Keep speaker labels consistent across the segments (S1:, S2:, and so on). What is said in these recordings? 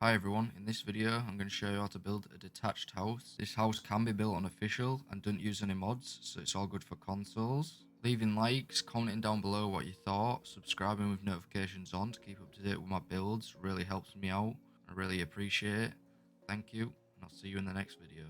S1: Hi everyone, in this video I'm going to show you how to build a detached house. This house can be built on official and doesn't use any mods, so it's all good for consoles. Leaving likes, commenting down below what you thought, subscribing with notifications on to keep up to date with my builds really helps me out. I really appreciate it. Thank you, and I'll see you in the next video.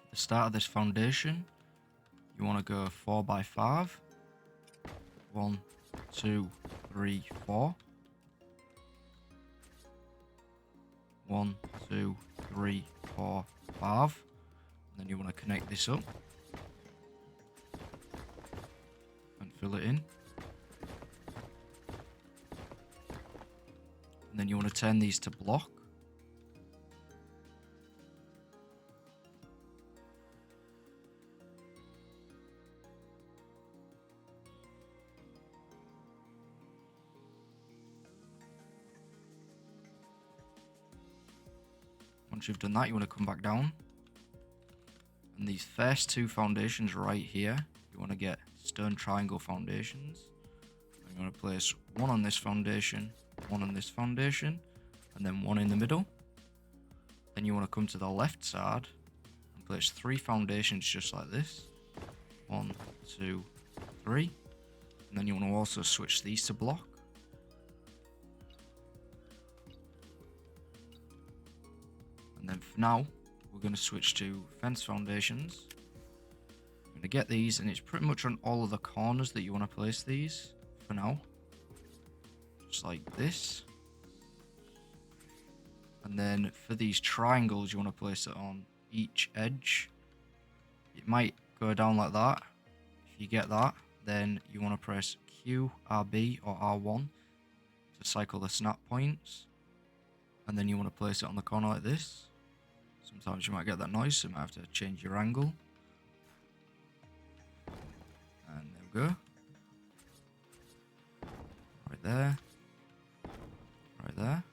S1: At the start of this foundation, you want to go 4 by 5. 1, 2, 3, 4. 1, 2, 3, 4, 5. And then you want to connect this up and fill it in. And then you want to turn these to block. Once you've done that, you want to come back down. And these first two foundations right here, you want to get stone triangle foundations. And you want to place one on this foundation, one on this foundation, and then one in the middle. Then you want to come to the left side and place 3 foundations just like this. 1, 2, 3. And then you want to also switch these to block. And then for now, we're going to switch to fence foundations. I'm going to get these, and it's pretty much on all of the corners that you want to place these for now. Just like this. And then for these triangles, you want to place it on each edge. It might go down like that. If you get that, then you want to press Q, RB, or R1 to cycle the snap points. And then you want to place it on the corner like this. Sometimes you might get that noise, so you might have to change your angle. And there we go. Right there. Right there.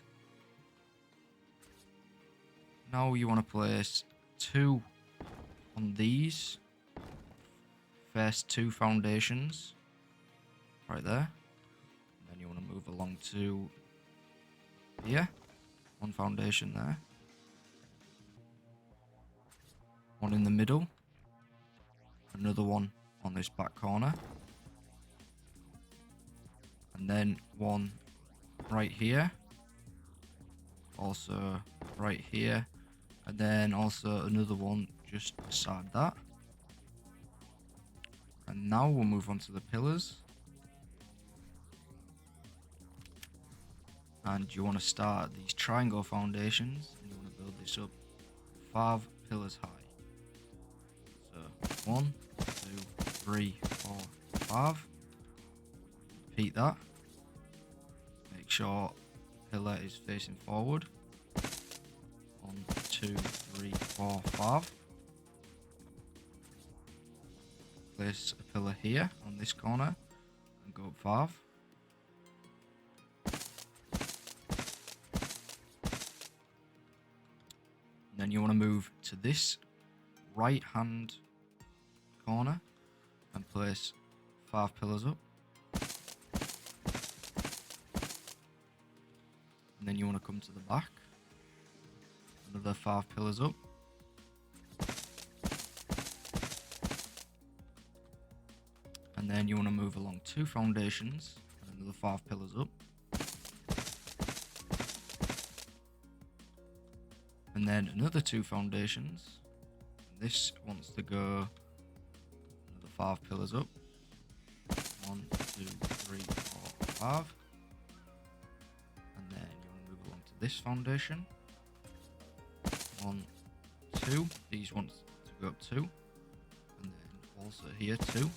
S1: Now you want to place 2 on these first 2 foundations. Right there. And then you want to move along to here. 1 foundation there. 1 in the middle. Another one on this back corner. And then 1 right here. Also right here. And then also another one just beside that. And now we'll move on to the pillars. And you want to start these triangle foundations. And you want to build this up 5 pillars high. So 1, 2, 3, 4, 5. Repeat that. Make sure pillar is facing forward. 1, 2, 3, 4, 5. Place a pillar here on this corner and go up 5. And then you want to move to this right hand corner and place 5 pillars up. And then you want to come to the back. Another 5 pillars up. And then you want to move along 2 foundations and another 5 pillars up. And then another 2 foundations. And this wants to go another 5 pillars up. 1, 2, 3, 4, 5. And then you want to move along to this foundation. 1, 2. These want to go up 2. And then also here 2.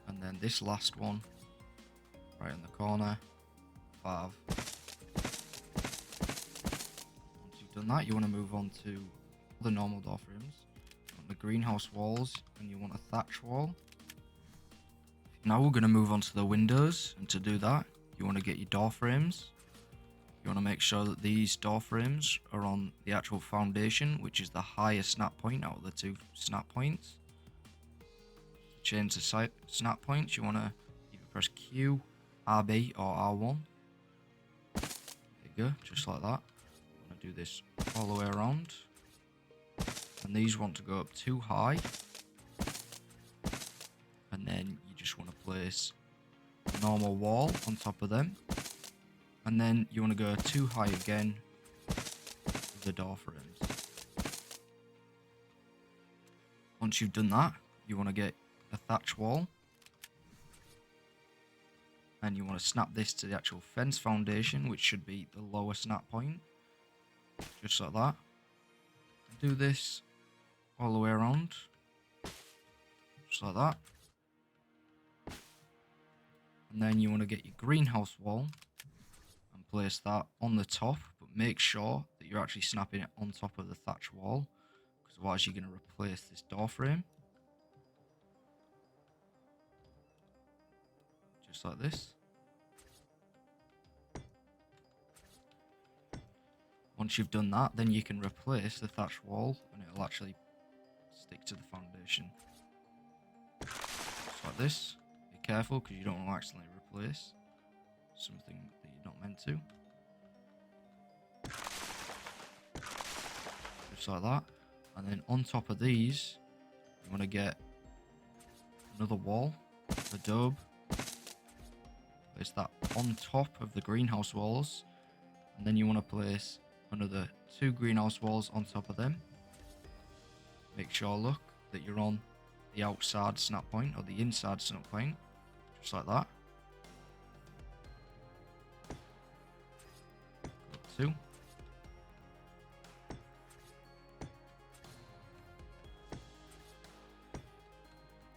S1: And then this last one, right in the corner, 5. Once you've done that, you want to move on to the normal door frames. You want the greenhouse walls, and you want a thatch wall. Now we're going to move on to the windows, and to do that, you want to get your door frames. You want to make sure that these door frames are on the actual foundation, which is the highest snap point out of the two snap points. To change the snap points, you want to either press Q, RB, or R1. There you go, just like that. You want to do this all the way around. And these want to go up too high. And then you just want to place a normal wall on top of them. And then you want to go too high again with the door frames. Once you've done that, you want to get a thatch wall. And you want to snap this to the actual fence foundation, which should be the lower snap point. Just like that. Do this all the way around. Just like that. And then you want to get your greenhouse wall and place that on the top, but make sure that you're actually snapping it on top of the thatch wall, because otherwise you're going to replace this door frame. Just like this. Once you've done that, then you can replace the thatch wall and it'll actually stick to the foundation. Just like this. Be careful because you don't want to accidentally replace something that you're not meant to. Just like that. And then on top of these, you want to get another wall, a dome. Place that on top of the greenhouse walls. And then you want to place another 2 greenhouse walls on top of them. Make sure, look, that you're on the outside snap point or the inside snap point. Just like that. Go 2.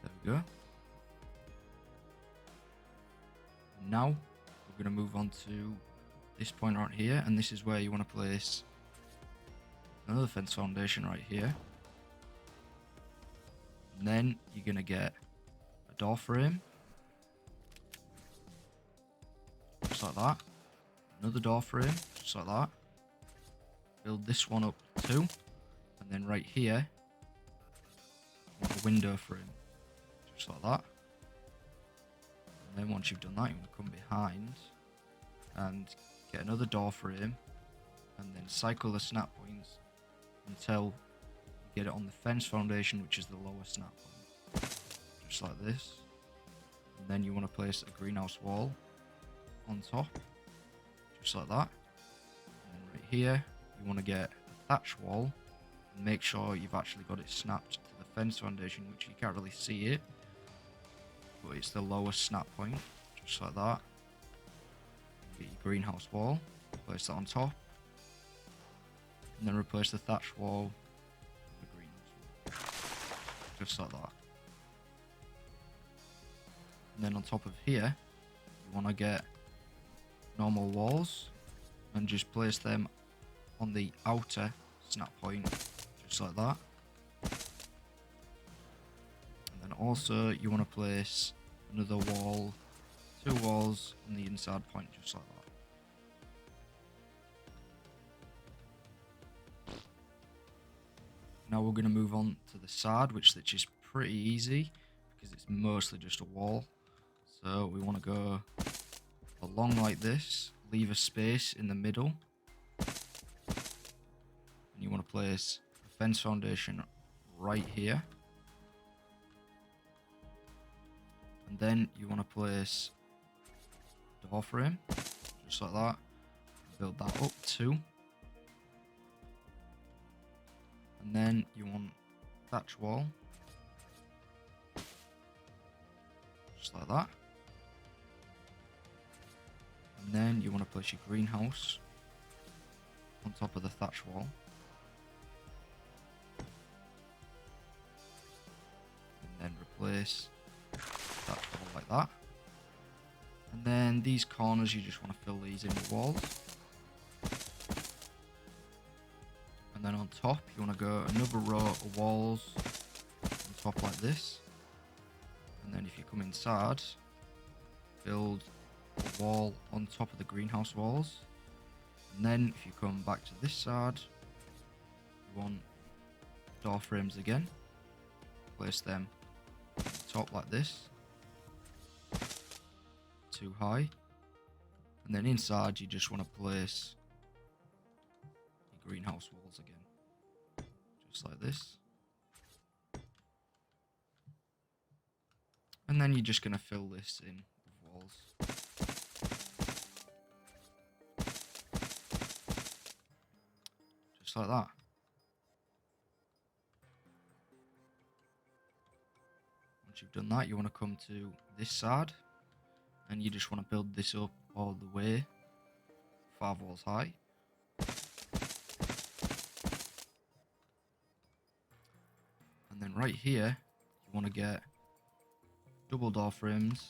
S1: There we go. Now we're going to move on to this point right here, and this is where you want to place another fence foundation right here. And then you're going to get a door frame. Just like that. Another door frame, just like that. Build this one up too. And then right here, you want a window frame. Just like that. And then once you've done that, you want to come behind and get another door frame, and then cycle the snap points until you get it on the fence foundation, which is the lower snap point. Just like this. And then you want to place a greenhouse wall on top, just like that. And then right here, you want to get a thatch wall and make sure you've actually got it snapped to the fence foundation, which you can't really see it, but it's the lowest snap point, just like that. Get your greenhouse wall, place that on top, and then replace the thatch wall with the greenhouse wall, just like that. And then on top of here, you want to get normal walls and just place them on the outer snap point, just like that. And then also you want to place another wall, 2 walls on the inside point, just like that. Now we're going to move on to the side, which is pretty easy because it's mostly just a wall. So we want to go along like this, leave a space in the middle, and you want to place a fence foundation right here. And then you want to place door frame, just like that. Build that up too. And then you want thatch wall, just like that. And then you want to place your greenhouse on top of the thatch wall. And then replace thatch wall like that. And then these corners, you just want to fill these in with walls. And then on top, you want to go another row of walls on top like this. And then if you come inside, build a wall on top of the greenhouse walls. And then if you come back to this side, you want door frames again. Place them on the top like this. Too high. And then inside you just want to place your greenhouse walls again. Just like this. And then you're just going to fill this in with walls. Just like that. Once you've done that, you want to come to this side. And you just want to build this up all the way 5 walls high. And then right here, you want to get double door frames.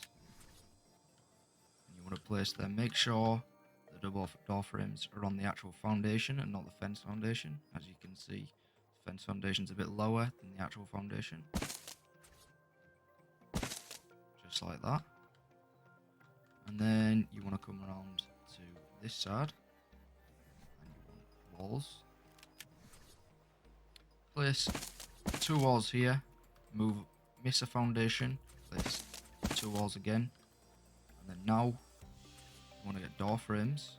S1: And you want to place them. Make sure the double door frames are on the actual foundation and not the fence foundation. As you can see, the fence foundation is a bit lower than the actual foundation. Just like that. And then you want to come around to this side. And you want walls. Place 2 walls here. Miss a foundation. Place 2 walls again. And then now you want to get door frames.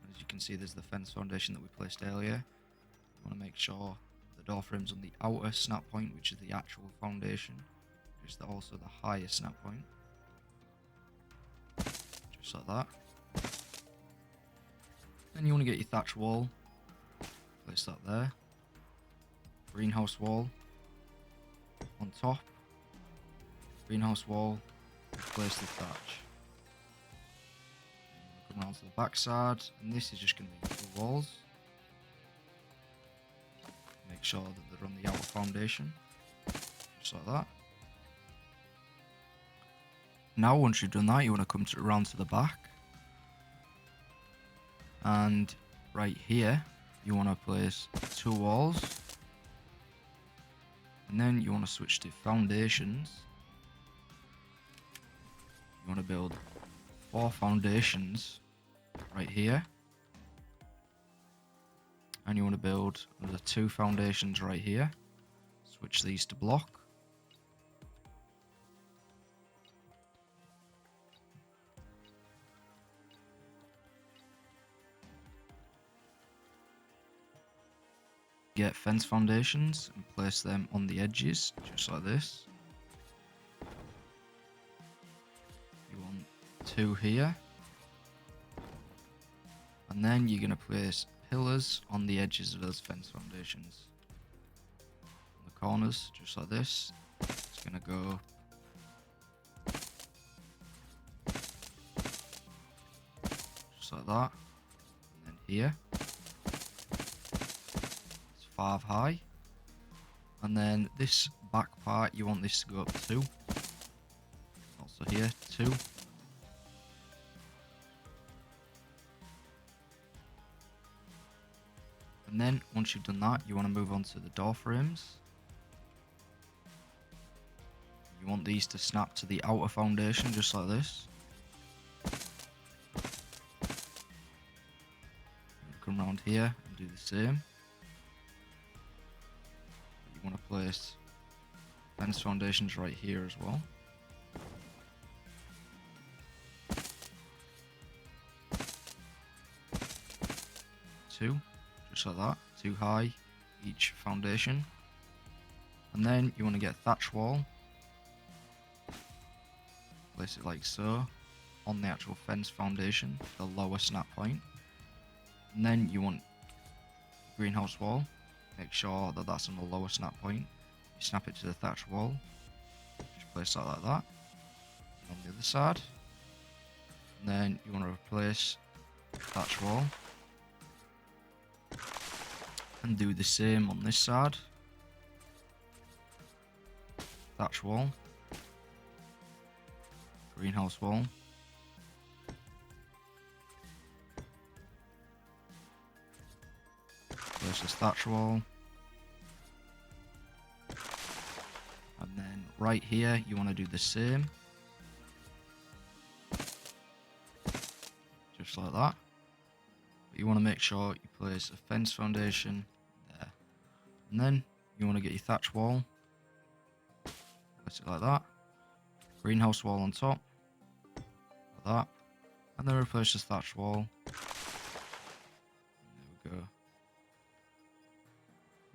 S1: And as you can see, there's the fence foundation that we placed earlier. You want to make sure the door frame's on the outer snap point, which is the actual foundation, which is also the highest snap point. Just like that. Then you want to get your thatch wall. Place that there. Greenhouse wall on top. Greenhouse wall. Place the thatch. Come around to the back side, and this is just going to be 2 walls. Make sure that they're on the outer foundation. Just like that. Now once you've done that, you want to come around to the back. And right here, you want to place 2 walls. And then you want to switch to foundations. You want to build 4 foundations right here. And you want to build another 2 foundations right here. Switch these to block. Get fence foundations and place them on the edges, just like this. You want 2 here. And then you're going to place pillars on the edges of those fence foundations. On the corners, just like this. It's going to go just like that. And then here. 5 high, and then this back part you want this to go up 2. Also here 2. And then once you've done that, you want to move on to the door frames. You want these to snap to the outer foundation, just like this. Come around here and do the same. You want to place fence foundations right here as well. Two, just like that, 2 high each foundation. And then you want to get a thatch wall. Place it like so on the actual fence foundation, the lower snap point. And then you want greenhouse wall. Make sure that that's on the lower snap point. You snap it to the thatch wall. Just place that like that. On the other side. And then you want to replace the thatch wall. And do the same on this side. Thatch wall. Greenhouse wall. Place this thatch wall. And then right here you want to do the same. just like that. But you want to make sure you place a fence foundation there. And then you want to get your thatch wall. Place it like that. Greenhouse wall on top. Like that. And then replace the thatch wall. There we go.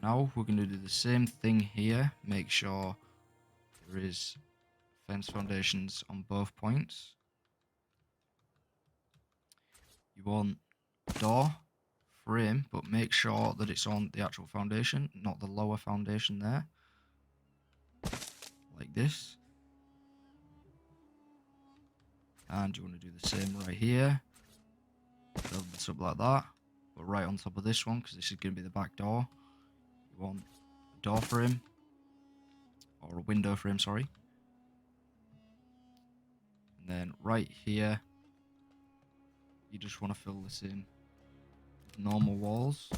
S1: Now we're going to do the same thing here. Make sure there is fence foundations on both points. You want door frame, but make sure that it's on the actual foundation, not the lower foundation there. Like this. And you want to do the same right here. Build this up like that, but right on top of this one, because this is going to be the back door. You want a door frame, or a window frame, sorry. And then right here, you just want to fill this in with normal walls.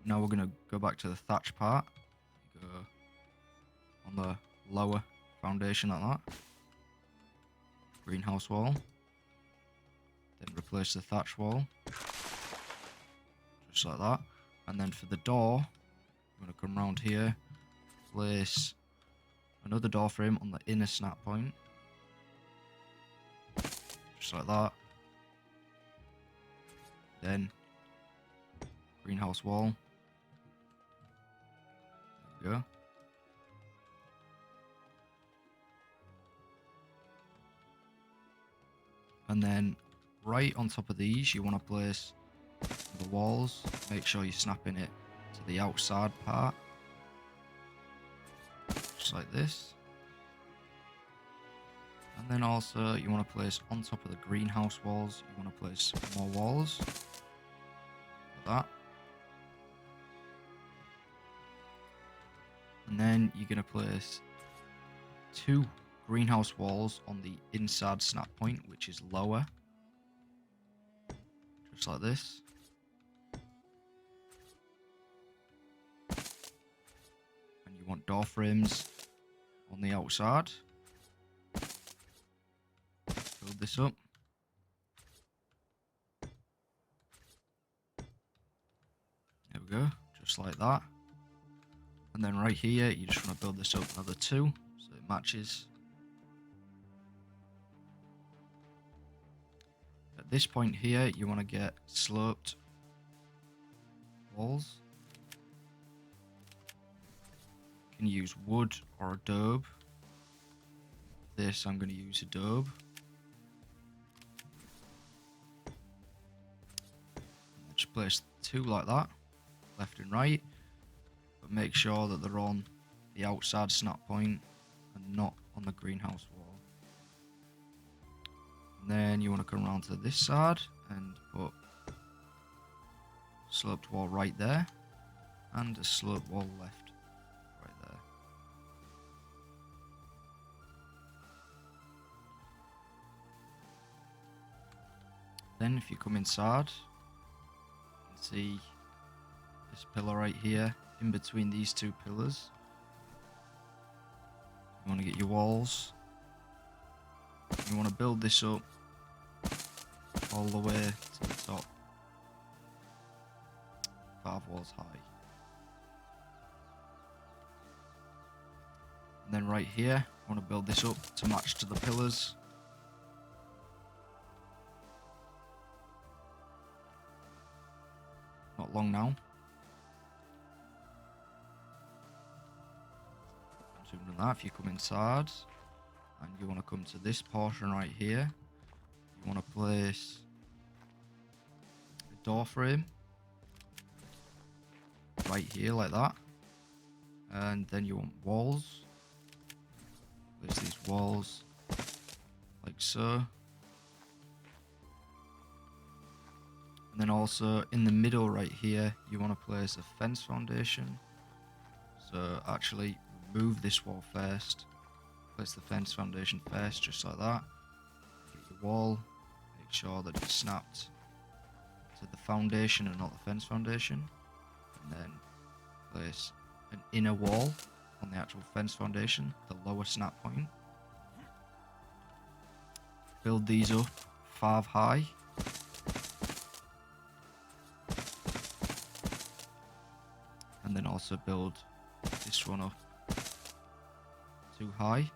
S1: Now we're going to go back to the thatch part. Go on the lower foundation like that. Greenhouse wall. Then replace the thatch wall. Just like that. And then for the door, I'm going to come around here. Place another door frame on the inner snap point. Just like that. Then greenhouse wall. There we go. And then right on top of these, you want to place the walls. Make sure you're snapping it to the outside part. Just like this. And then also you want to place on top of the greenhouse walls, you want to place more walls. Like that. And then you're going to place 2 greenhouse walls on the inside snap point, which is lower. Just like this. And you want door frames on the outside. Build this up. There we go, just like that. And then right here, you just want to build this up another 2, so it matches. At this point here, you want to get sloped walls. You can use wood or adobe. This, I'm going to use adobe. Just place 2 like that, left and right. But make sure that they're on the outside snap point and not on the greenhouse wall. And then you want to come around to this side and put sloped wall right there and a sloped wall left right there. Then if you come inside, you can see this pillar right here. In between these 2 pillars, you want to get your walls. You want to build this up all the way to the top, 5 walls high. And then right here, I want to build this up to match to the pillars. Not long now. Doing that, if you come inside and you want to come to this portion right here, you want to place a door frame right here like that, and then you want walls. Place these walls like so, and then also in the middle right here you want to place a fence foundation. So actually remove this wall first, place the fence foundation first, just like that. Get your wall, make sure that it's snapped to the foundation and not the fence foundation, and then place an inner wall on the actual fence foundation, the lower snap point. build these up 5 high. And then also build this one up 2 high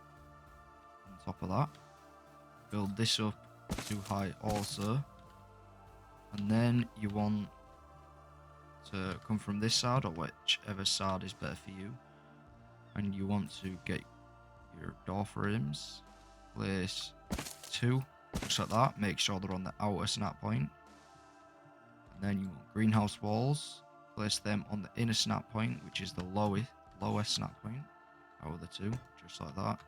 S1: on top of that. Build this up 2 high also. And then you want to come from this side, or whichever side is better for you. And you want to get your door frames. Place 2, just like that. Make sure they're on the outer snap point. And then you want greenhouse walls. Place them on the inner snap point, which is the lowest snap point out of the 2, just like that.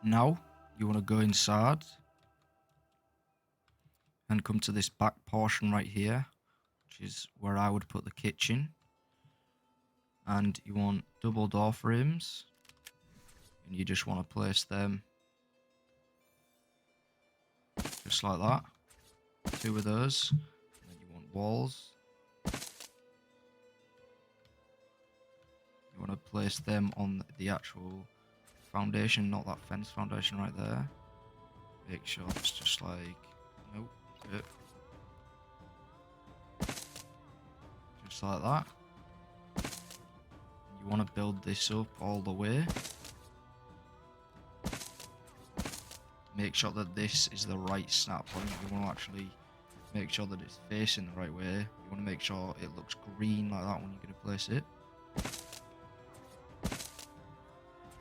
S1: Now you want to go inside and come to this back portion right here, which is where I would put the kitchen. And you want double door frames, and you just want to place them just like that. 2 of those. And then you want walls. You want to place them on the actual foundation, not that fence foundation right there. Make sure it's just like, nope, just like that. You want to build this up all the way. Make sure that this is the right snap point. You want to actually make sure that it's facing the right way. You want to make sure it looks green like that when you're going to place it.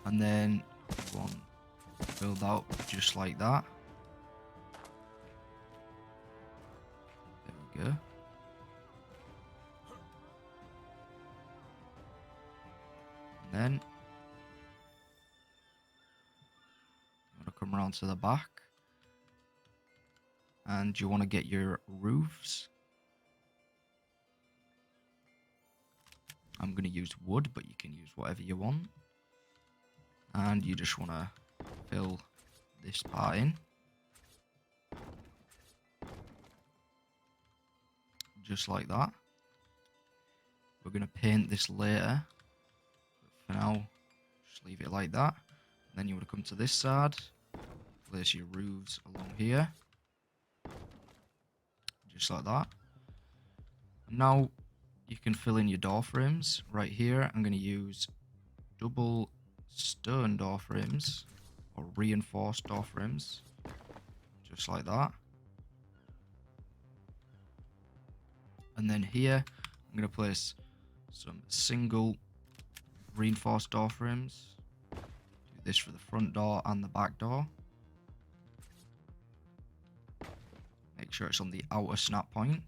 S1: And then you want to build out just like that. There we go. And then you want to come around to the back. And you want to get your roofs. I'm going to use wood, but you can use whatever you want. And you just want to fill this part in. Just like that. We're going to paint this later. But for now, just leave it like that. And then you want to come to this side. Place your roofs along here. Just like that. And now you can fill in your door frames. Right here, I'm going to use double stone door frames, or reinforced door frames, just like that. And then here I'm going to place some single reinforced door frames. Do this for the front door and the back door. Make sure it's on the outer snap point.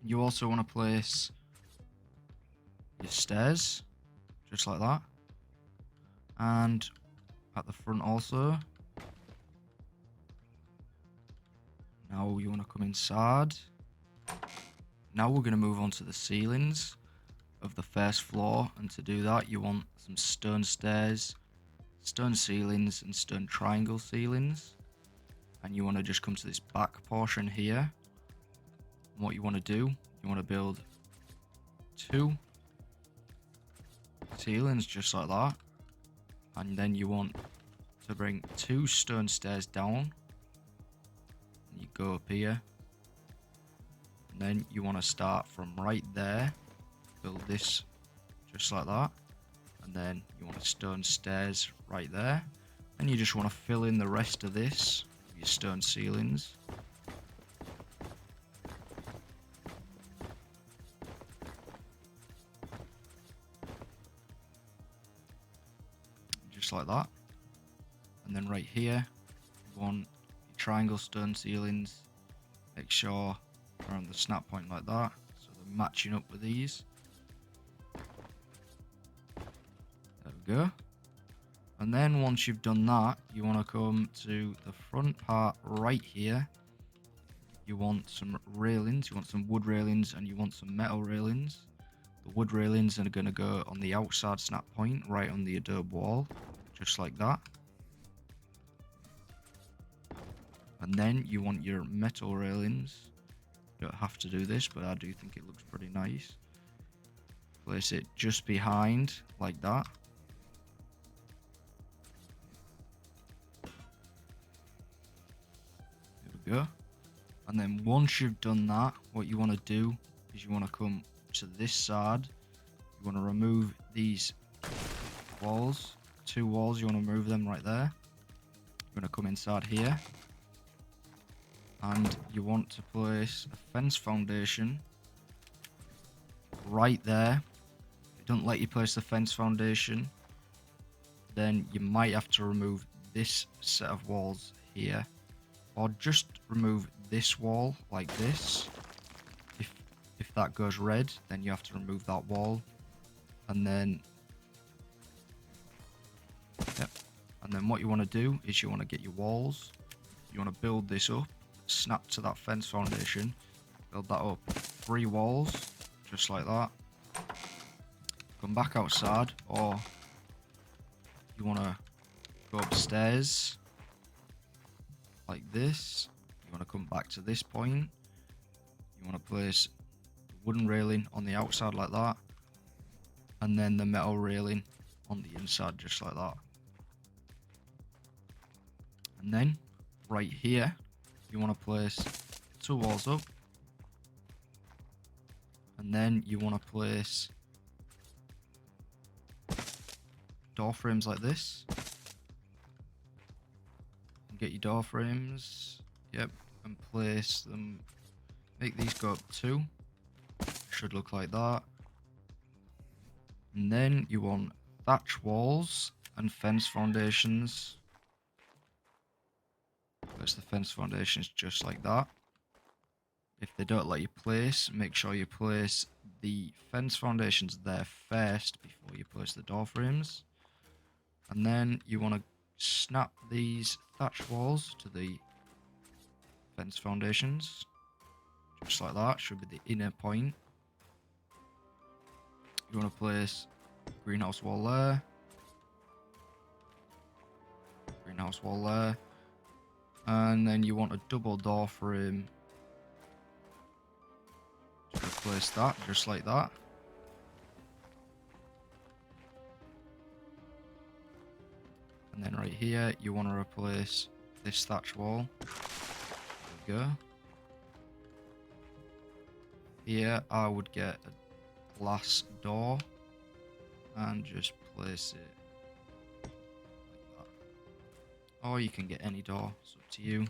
S1: You also want to place your stairs just like that, and at the front also. Now you want to come inside. Now we're going to move on to the ceilings of the first floor, and to do that you want some stone stairs, stone ceilings and stone triangle ceilings. And you want to just come to this back portion here. And what you want to do, you want to build 2 ceilings just like that, and then you want to bring 2 stone stairs down, and you go up here, and then you want to start from right there, build this just like that, and then you want stone stairs right there, and you just want to fill in the rest of this with your stone ceilings. Just like that. And then right here you want your triangle stone ceilings. Make sure they're on the snap point like that, so they're matching up with these. There we go. And then once you've done that, you want to come to the front part right here. You want some railings, you want some wood railings, and you want some metal railings. The wood railings are going to go on the outside snap point, right on the adobe wall, just like that. And then you want your metal railings. You don't have to do this, but I do think it looks pretty nice. Place it just behind, like that. There we go. And then once you've done that, what you want to do is you want to come to this side. You want to remove these walls. 2 walls, you want to remove them right there. You're going to come inside here. And you want to place a fence foundation right there. If it doesn't let you place the fence foundation, then you might have to remove this set of walls here. Or just remove this wall like this. If that goes red, then you have to remove that wall. And then and then what you want to do is you want to get your walls. You want to build this up, snap to that fence foundation, build that up 3 walls, just like that. Come back outside, or you want to go upstairs like this. You want to come back to this point. You want to place the wooden railing on the outside like that, and then the metal railing on the inside just like that. And then right here you want to place 2 walls up, and then you want to place door frames like this. And get your door frames, yep, and place them. Make these go up 2. Should look like that. And then you want thatch walls and fence foundations. Place the fence foundations just like that. If they don't let you place, make sure you place the fence foundations there first before you place the door frames. And then you want to snap these thatch walls to the fence foundations. Just like that, should be the inner point. You want to place greenhouse wall there. Greenhouse wall there. And then you want a double door frame to replace that, just like that. And then right here, you want to replace this thatch wall. There we go. Here, I would get a glass door and just place it like that. Or you can get any door, it's up to you.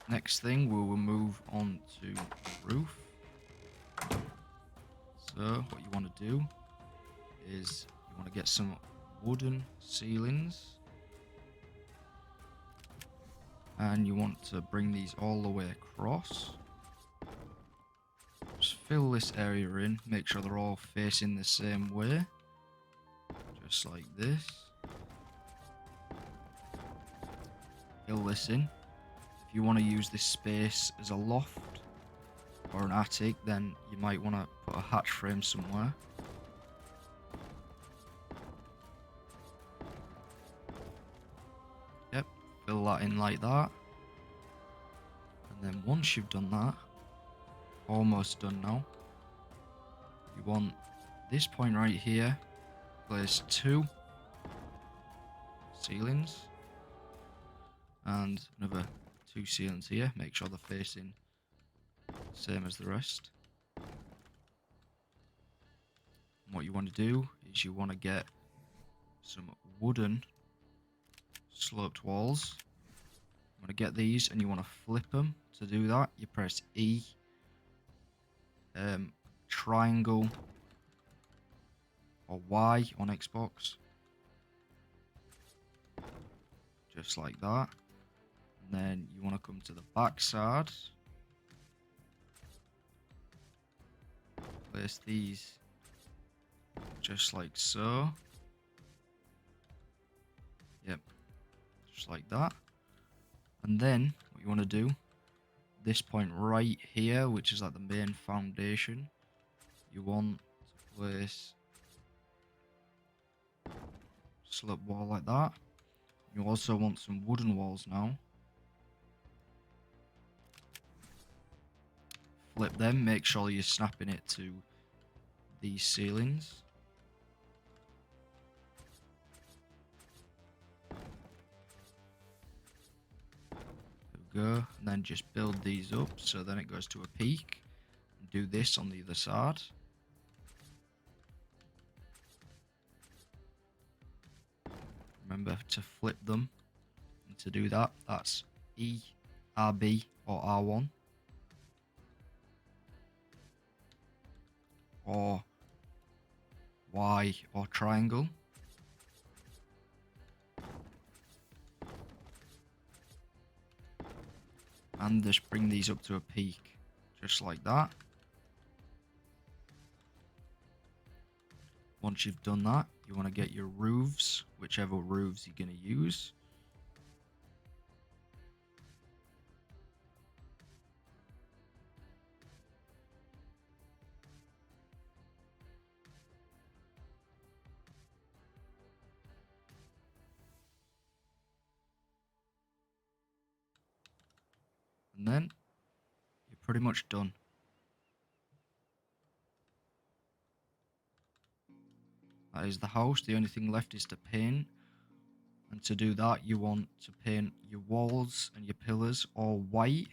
S1: Next thing, we will move on to the roof. So, what you want to do is you want to get some wooden ceilings. And you want to bring these all the way across. Just fill this area in, make sure they're all facing the same way. Just like this. Fill this in. If you want to use this space as a loft or an attic, then you might want to put a hatch frame somewhere. Yep, fill that in like that. And then once you've done that, almost done now, you want this point right here, place 2 ceilings and another 2 ceilings here. Make sure they're facing same as the rest. And what you want to do is you want to get some wooden sloped walls. You want to get these and you want to flip them. To do that, you press E, triangle, or Y on Xbox. Just like that. And then you want to come to the back side. Place these just like so. Yep, just like that. And then what you want to do, this point right here, which is like the main foundation, you want to place slope wall like that. You also want some wooden walls now. flip them, make sure you're snapping it to these ceilings. There we go. And then just build these up so then it goes to a peak. And do this on the other side. Remember to flip them. And to do that, that's E, RB, or R1. Or Y, or triangle. And just bring these up to a peak. Just like that. Once you've done that, you want to get your roofs, whichever roofs you're going to use. And then you're pretty much done. That is the house. The only thing left is to paint. And to do that, you want to paint your walls and your pillars all white.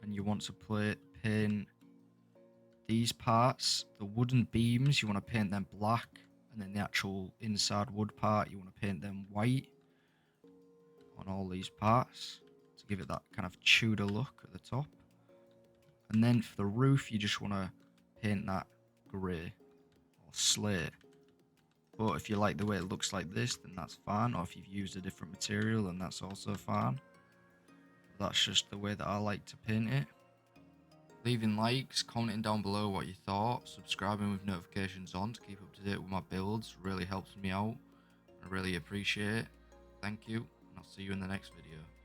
S1: And you want to paint these parts, the wooden beams, you want to paint them black. And then the actual inside wood part, you want to paint them white on all these parts to give it that kind of Tudor look at the top. And then for the roof, you just want to paint that grey or slate. But if you like the way it looks like this, then that's fine. Or if you've used a different material, then that's also fine. That's just the way that I like to paint it. Leaving likes, commenting down below what you thought, subscribing with notifications on to keep up to date with my builds really helps me out. I really appreciate it. Thank you, and I'll see you in the next video.